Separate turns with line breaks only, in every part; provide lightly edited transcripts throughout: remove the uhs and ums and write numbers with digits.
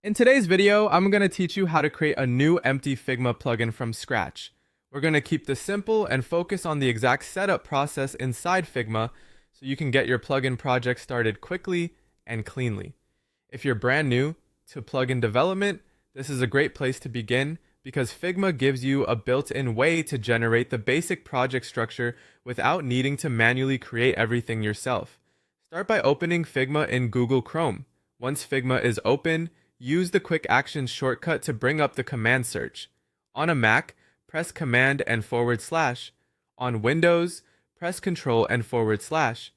In today's video, I'm going to teach you how to create a new empty Figma plugin from scratch. We're going to keep this simple and focus on the exact setup process inside Figma so you can get your plugin project started quickly and cleanly. If you're brand new to plugin development, this is a great place to begin because Figma gives you a built-in way to generate the basic project structure without needing to manually create everything yourself. Start by opening Figma in Google Chrome. Once Figma is open, use the quick actions shortcut to bring up the command search. On a Mac, press Command and /. On Windows, press Control and /.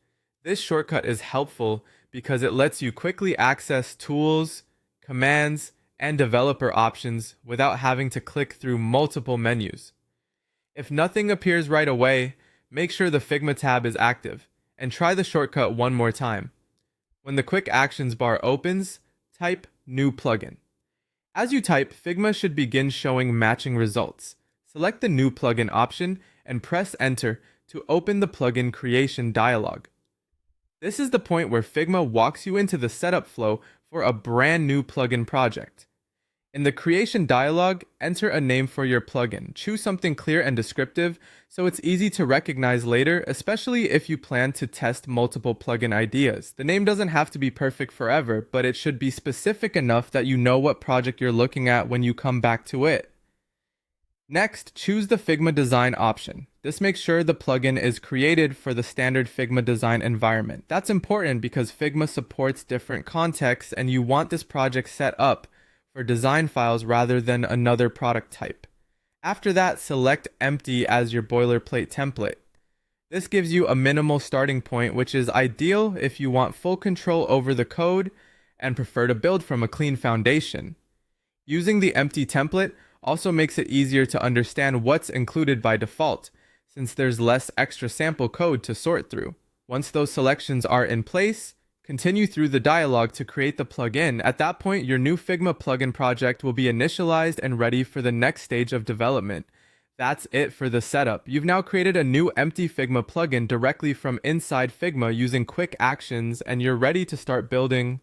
This shortcut is helpful because it lets you quickly access tools, commands, and developer options without having to click through multiple menus. If nothing appears right away, make sure the Figma tab is active, and try the shortcut one more time. When the quick actions bar opens, type New Plugin. As you type, Figma should begin showing matching results. Select the New Plugin option and press Enter to open the plugin creation dialog. This is the point where Figma walks you into the setup flow for a brand new plugin project. In the creation dialog, enter a name for your plugin. Choose something clear and descriptive so it's easy to recognize later, especially if you plan to test multiple plugin ideas. The name doesn't have to be perfect forever, but it should be specific enough that you know what project you're looking at when you come back to it. Next, choose the Figma design option. This makes sure the plugin is created for the standard Figma design environment. That's important because Figma supports different contexts and you want this project set up for design files rather than another product type. After that, select Empty as your boilerplate template. This gives you a minimal starting point, which is ideal if you want full control over the code and prefer to build from a clean foundation. Using the empty template also makes it easier to understand what's included by default, since there's less extra sample code to sort through. Once those selections are in place, continue through the dialog to create the plugin. At that point, your new Figma plugin project will be initialized and ready for the next stage of development. That's it for the setup. You've now created a new empty Figma plugin directly from inside Figma using quick actions, and you're ready to start building